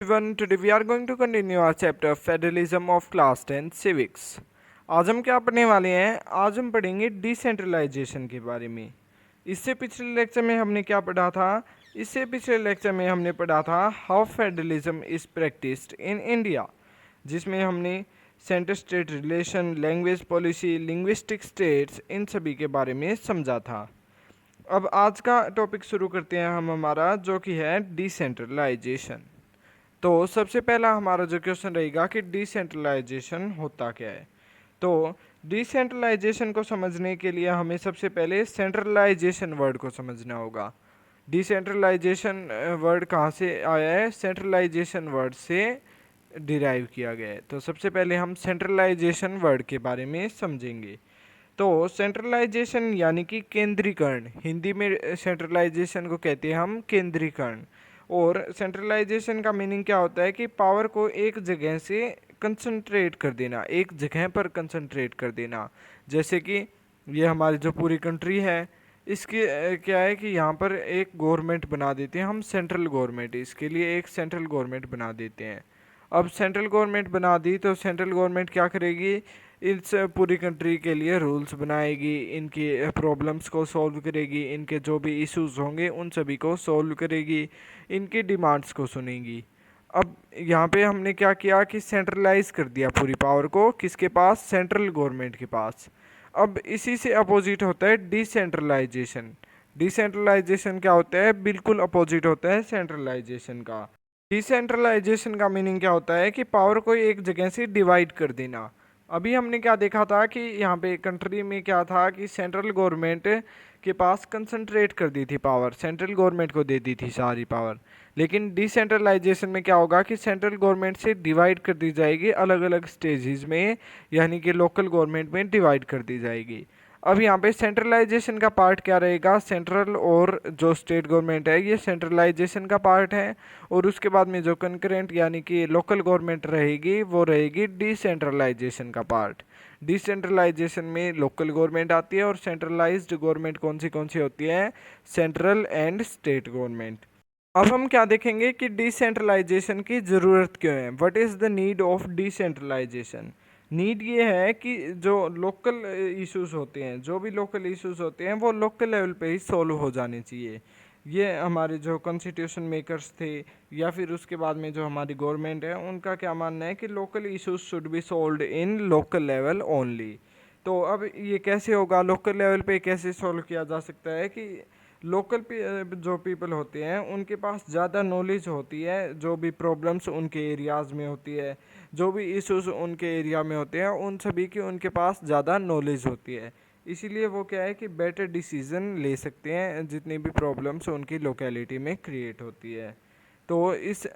Everyone, today we are going to continue our chapter Federalism of Class 10 Civics. आज हम क्या पढ़ने वाले हैं? आज हम पढ़ेंगे डिसेंट्रलाइजेशन के बारे में। इससे पिछले लेक्चर में हमने क्या पढ़ा था? इससे पिछले लेक्चर में हमने पढ़ा था how federalism is practised in India, जिसमें हमने centre state relation, language policy, linguistic states, इन सभी के बारे में समझा था। अब आज का टॉपिक शुरू करते हैं हम हमारा, जो कि है डिसेंट्रलाइजेशन। तो सबसे पहला हमारा जो क्वेश्चन रहेगा कि डिसेंट्रलाइजेशन होता क्या है। तो डिसेंट्रलाइजेशन को समझने के लिए हमें सबसे पहले सेंट्रलाइजेशन वर्ड को समझना होगा। डिसेंट्रलाइजेशन वर्ड कहाँ से आया है? सेंट्रलाइजेशन वर्ड से डिराइव किया गया है। तो सबसे पहले हम सेंट्रलाइजेशन वर्ड के बारे में समझेंगे। तो सेंट्रलाइजेशन यानी कि केंद्रीकरण, हिंदी में सेंट्रलाइजेशन को कहते हैं हम केंद्रीकरण। और सेंट्रलाइजेशन का मीनिंग क्या होता है कि पावर को एक जगह से कंसंट्रेट कर देना, एक जगह पर कंसंट्रेट कर देना। जैसे कि ये हमारी जो पूरी कंट्री है, इसके क्या है कि यहाँ पर एक गवर्नमेंट बना देते हैं हम, सेंट्रल गवर्नमेंट। इसके लिए एक सेंट्रल गवर्नमेंट बना देते हैं। अब सेंट्रल गवर्नमेंट बना दी तो सेंट्रल गवर्नमेंट क्या करेगी? इस पूरी कंट्री के लिए रूल्स बनाएगी, इनकी प्रॉब्लम्स को सॉल्व करेगी, इनके जो भी इश्यूज होंगे उन सभी को सॉल्व करेगी, इनकी डिमांड्स को सुनेगी। अब यहाँ पे हमने क्या किया कि सेंट्रलाइज कर दिया पूरी पावर को, किसके पास? सेंट्रल गवर्नमेंट के पास। अब इसी से अपोजिट होता है डिसेंट्रलाइजेशन। डिसेंट्रलाइजेशन क्या होता है? बिल्कुल अपोजिट होता है सेंट्रलाइजेशन का। डिसेंट्रलाइजेशन का मीनिंग क्या होता है कि पावर को एक जगह से डिवाइड कर देना। अभी हमने क्या देखा था कि यहाँ पे कंट्री में क्या था कि सेंट्रल गवर्नमेंट के पास कंसंट्रेट कर दी थी पावर, सेंट्रल गवर्नमेंट को दे दी थी सारी पावर। लेकिन डिसेंट्रलाइजेशन में क्या होगा कि सेंट्रल गवर्नमेंट से डिवाइड कर दी जाएगी अलग अलग स्टेजेस में, यानी कि लोकल गवर्नमेंट में डिवाइड कर दी जाएगी। अब यहाँ पे सेंट्रलाइजेशन का पार्ट क्या रहेगा? सेंट्रल और जो स्टेट गवर्नमेंट है ये सेंट्रलाइजेशन का पार्ट है। और उसके बाद में जो कंकरेंट यानी कि लोकल गवर्नमेंट रहेगी वो रहेगी डिसेंट्रलाइजेशन का पार्ट। डिसेंट्रलाइजेशन में लोकल गवर्नमेंट आती है और सेंट्रलाइज्ड गवर्नमेंट कौन सी होती है? Central and state government. अब हम क्या देखेंगे कि डिसेंट्रलाइजेशन की ज़रूरत क्यों है? What is the need of decentralisation? Need ये है कि जो लोकल इश्यूज होते हैं, जो भी लोकल इश्यूज होते हैं वो लोकल लेवल पे ही सॉल्व हो जाने चाहिए। ये हमारे जो कॉन्स्टिट्यूशन मेकर्स थे या फिर उसके बाद में जो हमारी गवर्नमेंट है, उनका क्या मानना है कि local issues should be solved in local level only. तो अब ये कैसे होगा? लोकल लेवल पे कैसे सॉल्व किया जा सकता है कि लोकल जो पीपल होते हैं उनके पास ज़्यादा नॉलेज होती है, जो भी प्रॉब्लम्स उनके एरियाज़ में होती है, जो भी इश्यूज उनके एरिया में होते हैं, उन सभी की उनके पास ज़्यादा नॉलेज होती है। इसीलिए वो क्या है कि बेटर डिसीजन ले सकते हैं जितनी भी प्रॉब्लम्स उनकी लोकेलिटी में क्रिएट होती है। तो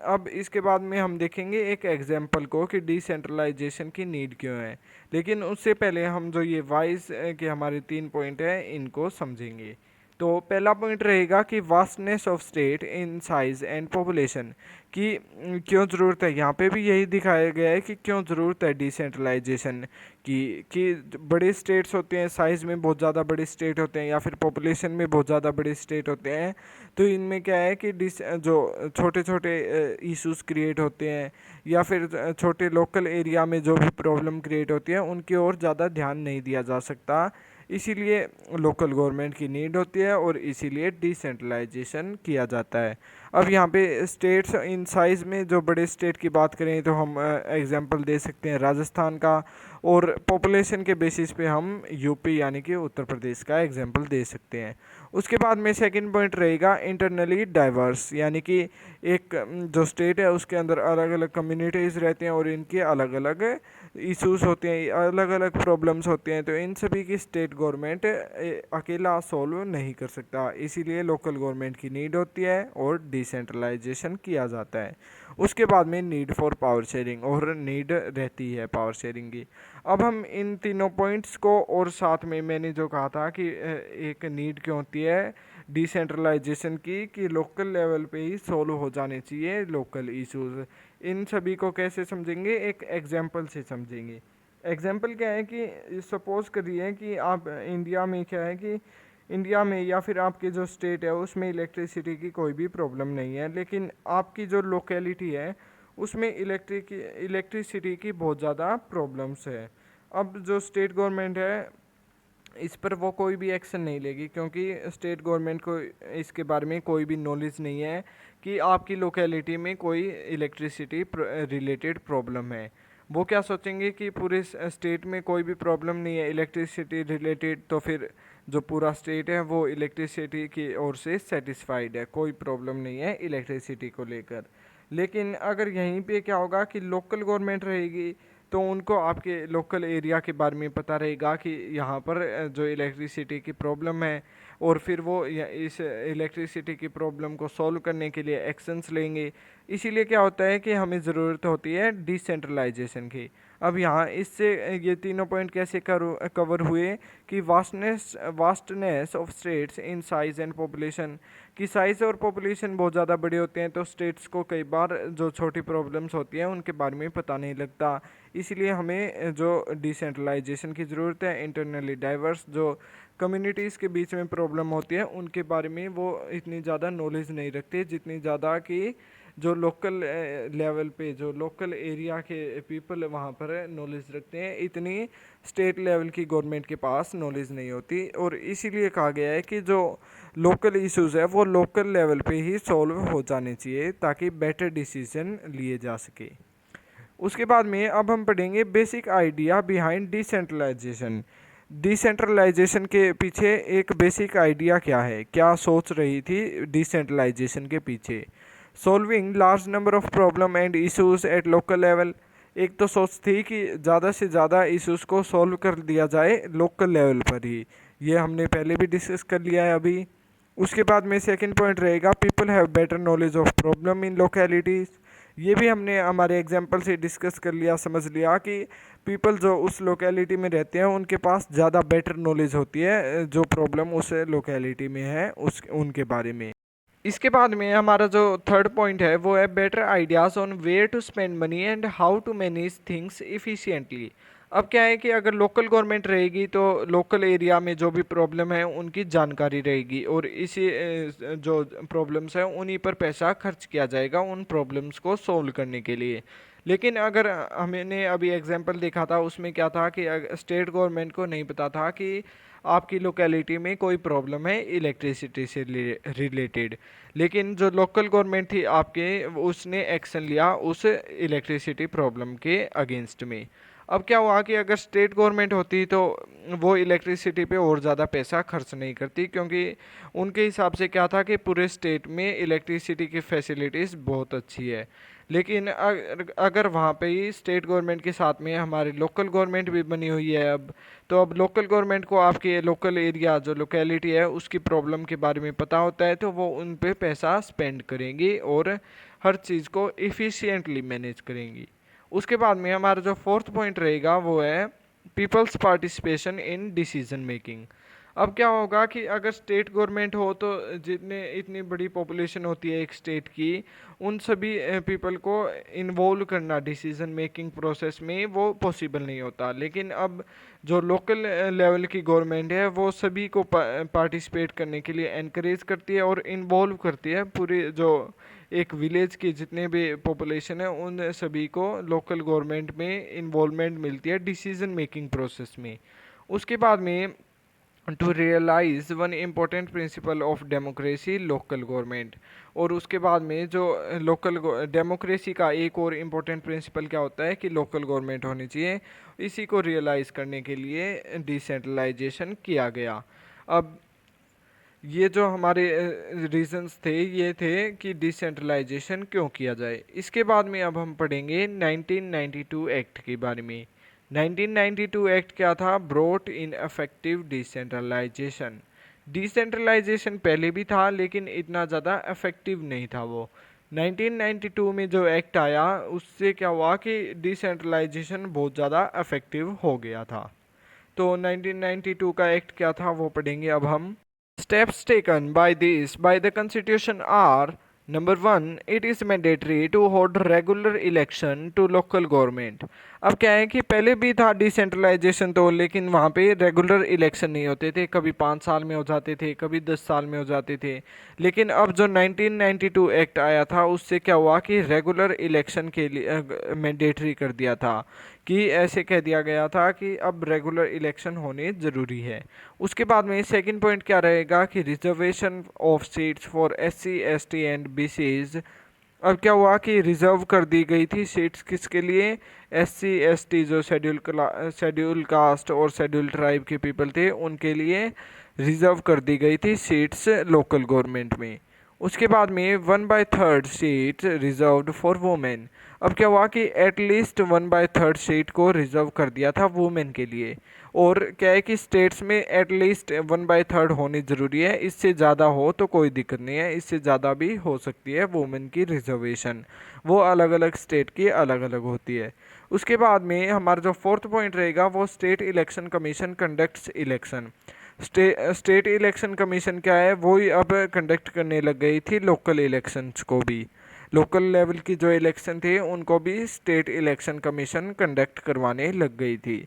अब इसके बाद में हम देखेंगे एक एग्जांपल को कि डिसेंट्रलाइजेशन की नीड क्यों है। लेकिन उससे पहले हम जो ये वाइज के हमारे 3 पॉइंट हैं इनको समझेंगे। तो पहला पॉइंट रहेगा कि vastness of state in size and population की क्यों ज़रूरत है। यहाँ पे भी यही दिखाया गया है कि क्यों ज़रूरत है डिसेंट्रलाइजेशन की। कि बड़े स्टेट्स होते हैं, साइज़ में बहुत ज़्यादा बड़े स्टेट होते हैं या फिर पॉपुलेशन में बहुत ज़्यादा बड़े स्टेट होते हैं, तो इनमें क्या है कि जो छोटे छोटे इश्यूज क्रिएट होते हैं या फिर छोटे लोकल एरिया में जो भी प्रॉब्लम क्रिएट होती है उनकी ओर ज़्यादा ध्यान नहीं दिया जा सकता। इसीलिए लोकल गवर्नमेंट की नीड होती है और इसीलिए डिसेंट्रलाइजेशन किया जाता है। अब यहाँ पे स्टेट्स इन साइज़ में जो बड़े स्टेट की बात करें तो हम एग्जांपल दे सकते हैं राजस्थान का, और पॉपुलेशन के बेसिस पे हम यूपी यानी कि उत्तर प्रदेश का एग्जांपल दे सकते हैं। उसके बाद में सेकंड पॉइंट रहेगा इंटरनली डाइवर्स, यानी कि एक जो स्टेट है उसके अंदर अलग अलग कम्युनिटीज़ रहते हैं और इनके अलग अलग इश्यूज होते हैं, अलग अलग प्रॉब्लम्स होते हैं, तो इन सभी की स्टेट गवर्नमेंट अकेला सॉल्व नहीं कर सकता। इसीलिए लोकल गवर्नमेंट की नीड होती है और डिसेंट्रलाइजेशन किया जाता है। उसके बाद में नीड फॉर पावर शेयरिंग, और नीड रहती है पावर शेयरिंग की। अब हम इन तीनों पॉइंट्स को और साथ में मैंने जो कहा था कि एक नीड क्यों होती है डिसेंट्रलाइजेशन की, कि लोकल लेवल पे ही सॉल्व हो जाने चाहिए लोकल इश्यूज। इन सभी को कैसे समझेंगे? एक एग्जांपल से समझेंगे। एग्जांपल क्या है कि सपोज करिए कि आप इंडिया में क्या है कि इंडिया में या फिर आपके जो स्टेट है उसमें इलेक्ट्रिसिटी की कोई भी प्रॉब्लम नहीं है, लेकिन आपकी जो लोकेलिटी है उसमें इलेक्ट्रिसिटी की बहुत ज़्यादा प्रॉब्लम्स है। अब जो स्टेट गवर्नमेंट है इस पर वो कोई भी एक्शन नहीं लेगी, क्योंकि स्टेट गवर्नमेंट को इसके बारे में कोई भी नॉलेज नहीं है कि आपकी लोकेलिटी में कोई इलेक्ट्रिसिटी रिलेटेड प्रॉब्लम है। वो क्या सोचेंगे कि पूरे स्टेट में कोई भी प्रॉब्लम नहीं है इलेक्ट्रिसिटी रिलेटेड, तो फिर जो पूरा स्टेट है वो इलेक्ट्रिसिटी की ओर से सेटिस्फाइड है, कोई प्रॉब्लम नहीं है इलेक्ट्रिसिटी को लेकर। लेकिन अगर यहीं पे क्या होगा कि लोकल गवर्नमेंट रहेगी, तो उनको आपके लोकल एरिया के बारे में पता रहेगा कि यहाँ पर जो इलेक्ट्रिसिटी की प्रॉब्लम है, और फिर वो इस इलेक्ट्रिसिटी की प्रॉब्लम को सॉल्व करने के लिए एक्शंस लेंगे। इसीलिए क्या होता है कि हमें ज़रूरत होती है डिसेंट्रलाइजेशन की। अब यहाँ इससे ये तीनों पॉइंट कैसे कवर हुए कि vastness of states in size and population, कि साइज़ और पॉपुलेशन बहुत ज़्यादा बड़े होते हैं तो स्टेट्स को कई बार जो छोटी प्रॉब्लम्स होती हैं उनके बारे में पता नहीं लगता। इसीलिए हमें जो डिसेंट्रलाइजेशन की ज़रूरत है, इंटरनली डाइवर्स जो कम्युनिटीज़ के बीच में प्रॉब्लम होती है उनके बारे में वो इतनी ज़्यादा नॉलेज नहीं रखते जितनी ज़्यादा कि जो लोकल लेवल पे जो लोकल एरिया के पीपल वहाँ पर नॉलेज रखते हैं। इतनी स्टेट लेवल की गवर्नमेंट के पास नॉलेज नहीं होती, और इसीलिए कहा गया है कि जो लोकल इश्यूज़ है वो लोकल लेवल पे ही सॉल्व हो जाने चाहिए ताकि बेटर डिसीजन लिए जा सके। उसके बाद में अब हम पढ़ेंगे basic idea behind decentralisation. Decentralisation के पीछे एक बेसिक आइडिया क्या है, क्या सोच रही थी डिसेंट्रलाइजेशन के पीछे। Solving large number of problem and issues at local level. एक तो सोच थी कि ज़्यादा से ज़्यादा इश्यूज़ को सॉल्व कर दिया जाए लोकल लेवल पर ही, ये हमने पहले भी डिस्कस कर लिया है अभी। उसके बाद में सेकंड पॉइंट रहेगा people have better knowledge of problem in localities. ये भी हमने हमारे एग्जांपल से डिस्कस कर लिया, समझ लिया कि पीपल जो उस लोकेलिटी में रहते हैं उनके पास ज़्यादा बेटर नॉलेज होती है जो प्रॉब्लम उस लोकेलिटी में है उस उनके बारे में। इसके बाद में हमारा जो थर्ड पॉइंट है वो है better ideas on where to spend money and how to manage things efficiently. अब क्या है कि अगर लोकल गवर्नमेंट रहेगी तो लोकल एरिया में जो भी प्रॉब्लम है उनकी जानकारी रहेगी, और इसी जो प्रॉब्लम्स हैं उन्हीं पर पैसा खर्च किया जाएगा उन प्रॉब्लम्स को सोल्व करने के लिए। लेकिन अगर हमने अभी एग्जांपल देखा था उसमें क्या था कि स्टेट गवर्नमेंट को नहीं पता था कि आपकी लोकेलिटी में कोई प्रॉब्लम है इलेक्ट्रिसिटी से रिलेटेड, लेकिन जो लोकल गवर्नमेंट थी आपके उसने एक्शन लिया उस इलेक्ट्रिसिटी प्रॉब्लम के अगेंस्ट में। अब क्या हुआ कि अगर स्टेट गवर्नमेंट होती तो वो इलेक्ट्रिसिटी पे और ज़्यादा पैसा खर्च नहीं करती, क्योंकि उनके हिसाब से क्या था कि पूरे स्टेट में इलेक्ट्रिसिटी की फैसिलिटीज़ बहुत अच्छी है। लेकिन अगर वहाँ पे ही स्टेट गवर्नमेंट के साथ में हमारी लोकल गवर्नमेंट भी बनी हुई है अब, तो अब लोकल गवर्नमेंट को आपके लोकल एरिया जो लोकेलिटी है उसकी प्रॉब्लम के बारे में पता होता है, तो वो उन पे पैसा स्पेंड करेंगी और हर चीज़ को इफ़िशियंटली मैनेज करेंगी। उसके बाद में हमारा जो फोर्थ पॉइंट रहेगा वो है peoples participation in decision making. अब क्या होगा कि अगर स्टेट गवर्नमेंट हो तो जितने इतनी बड़ी पॉपुलेशन होती है एक स्टेट की, उन सभी पीपल को इन्वॉल्व करना डिसीजन मेकिंग प्रोसेस में वो पॉसिबल नहीं होता। लेकिन अब जो लोकल लेवल की गवर्नमेंट है वो सभी को पार्टिसिपेट करने के लिए एनकरेज करती है और इन्वॉल्व करती है। पूरी जो एक विलेज की जितने भी पॉपुलेशन है उन सभी को लोकल गवर्नमेंट में इन्वॉल्वमेंट मिलती है डिसीजन मेकिंग प्रोसेस में। उसके बाद में to realise one important principle of democracy local government. और उसके बाद में जो लोकल डेमोक्रेसी का एक और इम्पोर्टेंट प्रिंसिपल क्या होता है कि लोकल गवर्नमेंट होनी चाहिए। इसी को रियलाइज करने के लिए डिसेंट्रलाइजेशन किया गया। अब ये जो हमारे रीजंस थे ये थे कि डिसेंट्रलाइजेशन क्यों किया जाए। इसके बाद में अब हम पढ़ेंगे 1992 एक्ट के बारे में। 1992 एक्ट क्या था, brought in effective decentralisation. Decentralisation पहले भी था लेकिन इतना ज़्यादा इफेक्टिव नहीं था वो। 1992 में जो एक्ट आया उससे क्या हुआ कि डिसेंट्रलाइजेशन बहुत ज़्यादा इफेक्टिव हो गया था। तो 1992 का एक्ट क्या था वो पढ़ेंगे अब हम। Steps taken by the Constitution are number 1, it is mandatory to hold regular election to local government. अब क्या है कि पहले भी था डिसेंट्रलाइजेशन तो, लेकिन वहाँ पे रेगुलर इलेक्शन नहीं होते थे, कभी 5 साल में हो जाते थे, कभी 10 साल में हो जाते थे। लेकिन अब जो 1992 एक्ट आया था उससे क्या हुआ कि रेगुलर इलेक्शन के लिए मैंडेटरी कर दिया था, कि ऐसे कह दिया गया था कि अब रेगुलर इलेक्शन होने ज़रूरी है। उसके बाद में सेकंड पॉइंट क्या रहेगा कि reservation of seats for SC ST and BCs। अब क्या हुआ कि रिजर्व कर दी गई थी सीट्स किसके लिए? SC ST जो शेड्यूल कास्ट और शेड्यूल ट्राइब के पीपल थे उनके लिए रिजर्व कर दी गई थी सीट्स लोकल गवर्नमेंट में। उसके बाद में 1/3 सीट रिजर्व्ड फॉर वुमेन। अब क्या हुआ कि एटलीस्ट 1/3 सीट को रिजर्व कर दिया था वुमेन के लिए। और क्या है कि स्टेट्स में एटलीस्ट 1/3 होनी ज़रूरी है, इससे ज़्यादा हो तो कोई दिक्कत नहीं है, इससे ज़्यादा भी हो सकती है वुमेन की रिजर्वेशन, वो अलग अलग स्टेट की अलग अलग होती है। उसके बाद में हमारा जो फोर्थ पॉइंट रहेगा वो state election commission conducts election. State election commission क्या है, वो ही अब कंडक्ट करने लग गई थी लोकल इलेक्शंस को भी। लोकल लेवल की जो इलेक्शन थे उनको भी स्टेट इलेक्शन कमीशन कंडक्ट करवाने लग गई थी।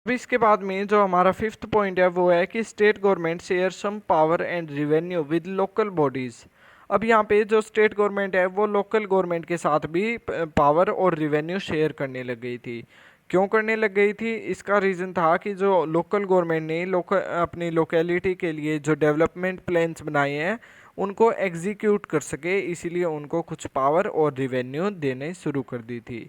अब इसके बाद में जो हमारा फिफ्थ पॉइंट है वो है कि state government share some power and revenue with local bodies. अब यहाँ पे जो स्टेट गवर्नमेंट है वो लोकल गवर्नमेंट के साथ भी पावर और रिवेन्यू शेयर करने लग गई थी। क्यों करने लग गई थी? इसका रीज़न था कि जो लोकल गवर्नमेंट ने अपनी लोकेलिटी के लिए जो डेवलपमेंट प्लान्स बनाए हैं उनको एग्जीक्यूट कर सके, इसीलिए उनको कुछ पावर और रिवेन्यू देने शुरू कर दी थी।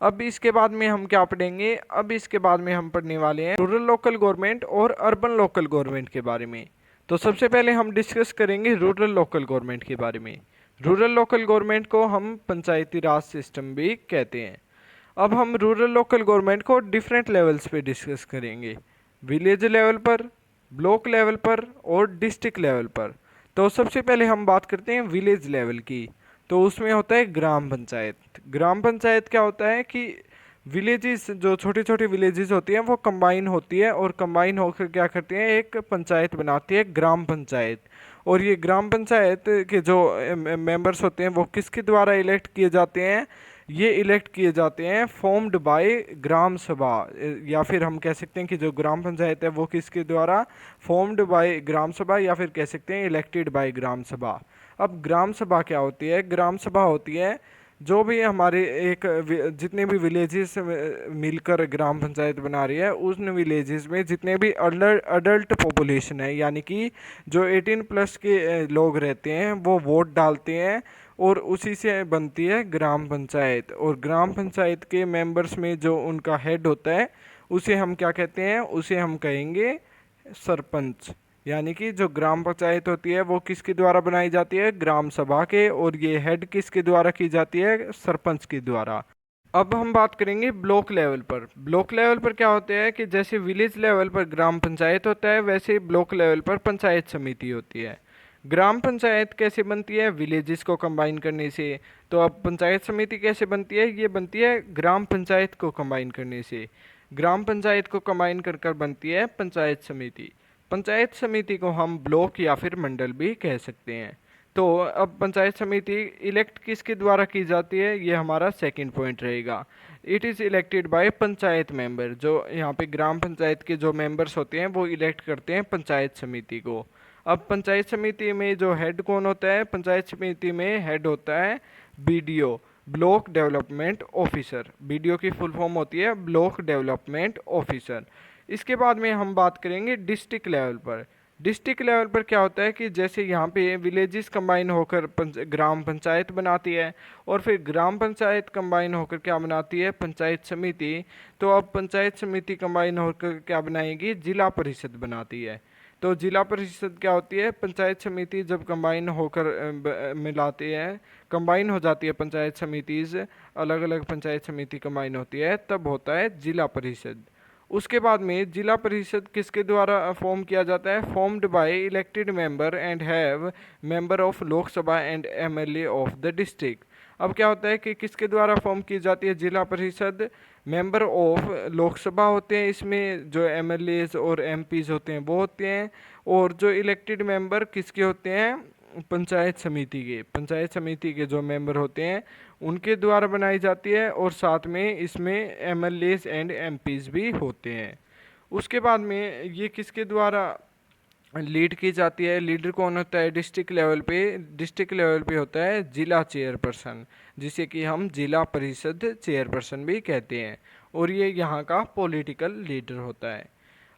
अब इसके बाद में हम क्या पढ़ेंगे? अब इसके बाद में हम पढ़ने वाले हैं रूरल लोकल गवर्नमेंट और अर्बन लोकल गवर्नमेंट के बारे में। तो सबसे पहले हम डिस्कस करेंगे रूरल लोकल गवर्नमेंट के बारे में। रूरल लोकल गवर्नमेंट को हम पंचायती राज सिस्टम भी कहते हैं। अब हम रूरल लोकल गवर्नमेंट को डिफरेंट लेवल्स पे डिस्कस करेंगे, विलेज लेवल पर, ब्लॉक लेवल पर और डिस्ट्रिक्ट लेवल पर। तो सबसे पहले हम बात करते हैं विलेज लेवल की। तो उसमें होता है ग्राम पंचायत। ग्राम पंचायत क्या होता है कि विलेजेस, जो छोटी छोटी विलेजेस होती हैं वो कंबाइन होती है और कंबाइन होकर क्या करती हैं, एक पंचायत बनाती है, ग्राम पंचायत। और ये ग्राम पंचायत के जो मेंबर्स होते हैं वो किसके द्वारा इलेक्ट किए जाते हैं? ये इलेक्ट किए जाते हैं फॉर्म्ड बाय ग्राम सभा, या फिर हम कह सकते हैं कि जो ग्राम पंचायत है वो किसके द्वारा? फॉर्म्ड बाय ग्राम सभा, या फिर कह सकते हैं इलेक्टेड बाय ग्राम सभा। अब ग्राम सभा क्या होती है? ग्राम सभा होती है जो भी हमारे जितने भी विलेजेस मिलकर ग्राम पंचायत बना रही है, उन विलेजेस में जितने भी अडल्ट पॉपुलेशन है, यानी कि जो 18+ के लोग रहते हैं वो वोट डालते हैं और उसी से बनती है ग्राम पंचायत। और ग्राम पंचायत के मेंबर्स में जो उनका हेड होता है उसे हम क्या कहते हैं? उसे हम कहेंगे सरपंच। यानी कि जो ग्राम पंचायत होती है वो किसके द्वारा बनाई जाती है? ग्राम सभा के। और ये हेड किसके द्वारा की जाती है? सरपंच के द्वारा। अब हम बात करेंगे ब्लॉक लेवल पर। ब्लॉक लेवल पर क्या होता है कि जैसे विलेज लेवल पर ग्राम पंचायत होता है, वैसे ब्लॉक लेवल पर पंचायत समिति होती है। ग्राम पंचायत कैसे बनती है? विलेजेस को कंबाइन करने से। तो अब पंचायत समिति कैसे बनती है? ये बनती है ग्राम पंचायत को कंबाइन करने से। ग्राम पंचायत को कंबाइन कर कर बनती है पंचायत समिति। पंचायत समिति को हम ब्लॉक या फिर मंडल भी कह सकते हैं। तो अब पंचायत समिति इलेक्ट किसके द्वारा की जाती है? ये हमारा सेकंड पॉइंट रहेगा। It is elected by panchayat member. जो यहाँ पे ग्राम पंचायत के जो मेंबर्स होते हैं वो इलेक्ट करते हैं पंचायत समिति को। अब पंचायत समिति में जो हेड कौन होता है? पंचायत समिति में हेड होता है BDO, block development officer. BDO की फुल फॉर्म होती है ब्लॉक डेवलपमेंट ऑफिसर। इसके बाद में हम बात करेंगे डिस्ट्रिक्ट लेवल पर। डिस्ट्रिक्ट लेवल पर क्या होता है कि जैसे यहाँ पे विलेजेस कंबाइन होकर ग्राम पंचायत बनाती है, और फिर ग्राम पंचायत कंबाइन होकर क्या बनाती है? पंचायत समिति। तो अब पंचायत समिति कंबाइन होकर क्या बनाएगी? जिला परिषद बनाती है। तो जिला परिषद क्या होती है? पंचायत समिति जब कंबाइन होकर मिलाती है, कंबाइन हो जाती है पंचायत समितिज, अलग अलग पंचायत समिति कंबाइन होती है, तब होता है जिला परिषद। उसके बाद में जिला परिषद किसके द्वारा फॉर्म किया जाता है? Formed by elected member and have member of Lok Sabha and MLA of the district. अब क्या होता है कि किसके द्वारा फॉर्म की जाती है जिला परिषद? मेंबर ऑफ लोकसभा होते हैं इसमें, जो MLAs और MPs होते हैं वो होते हैं। और जो इलेक्टेड मेंबर किसके होते हैं? पंचायत समिति के जो मेंबर होते हैं उनके द्वारा बनाई जाती है, और साथ में इसमें एमएलएज एंड एमपीज भी होते हैं। उसके बाद में ये किसके द्वारा लीड की जाती है? लीडर कौन होता है? डिस्ट्रिक्ट लेवल पे होता है जिला चेयरपर्सन, जिसे कि हम जिला परिषद चेयरपर्सन भी कहते हैं, और ये यहाँ का पॉलिटिकल लीडर होता है।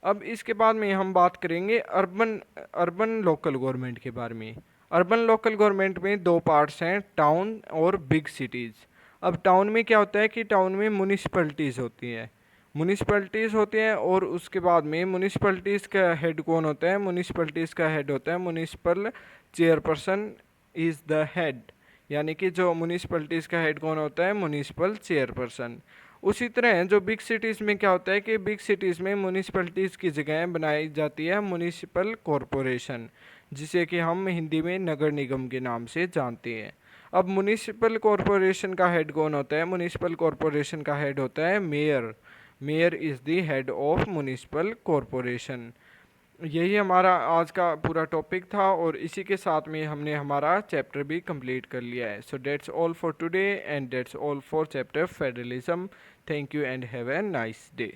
अब इसके बाद में हम बात करेंगे अर्बन अर्बन लोकल गवर्नमेंट के बारे में। अर्बन लोकल गवर्नमेंट में दो पार्ट्स हैं, टाउन और बिग सिटीज़। अब टाउन में क्या होता है कि टाउन में म्यूनिसिपैलिटीज़ होती हैं, और उसके बाद में म्यूनिसिपैलिटीज़ का हेड कौन होता है? म्यूनिसिपैलिटीज़ का हेड होता है municipal chairperson is the head, यानी कि जो म्यूनिसिपैलिटीज़ का हेड कौन होता है? Municipal chairperson. उसी तरह जो बिग सिटीज़ में क्या होता है कि बिग सिटीज़ में म्यूनिसिपैलिटीज़ की जगह बनाई जाती है म्यूनिसिपल कॉरपोरेशन, जिसे कि हम हिंदी में नगर निगम के नाम से जानते हैं। अब म्यूनिसिपल कॉरपोरेशन का हेड कौन होता है? म्यूनिसिपल कॉरपोरेशन का हेड होता है mayor. Mayor is the head of municipal corporation. यही हमारा आज का पूरा टॉपिक था, और इसी के साथ में हमने हमारा चैप्टर भी कंप्लीट कर लिया है। So that's all for today and that's all for chapter federalism. Thank you and have a nice day.